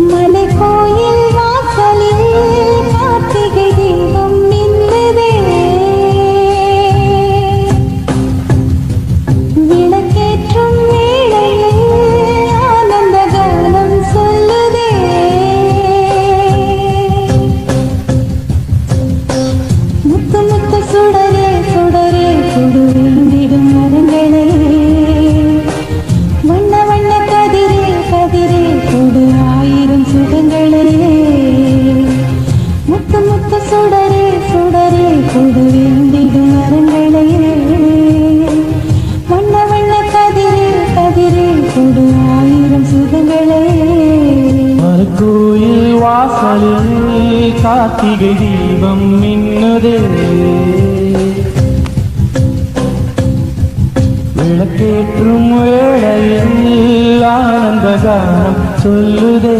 மலை கோயில் வாசலில் கார்த்திகை தீபம் மின்னுதே விளக்கேற்றும் வேளையில் ஆனந்த கானம் சொல்லுதே முத்து முத்து சுடரே சுடரே சுடுவிடும் மரங்களே வண்ண வண்ண கதிரே கதிரே கொடு ஆயிரம் சுகங்களே முத்து முத்து சுடரே சுடரே கொடு வேண்டிடும் மரங்களே வண்ண வண்ண கதிரே கதிரே கொடு ஆயிரம் சுகங்களே கோயில் வாசலில் கார்த்திகை தீபம் மின்னுதே விளக்கேற்றும் வேளையில் ஆனந்த கானம் சொல்லுதே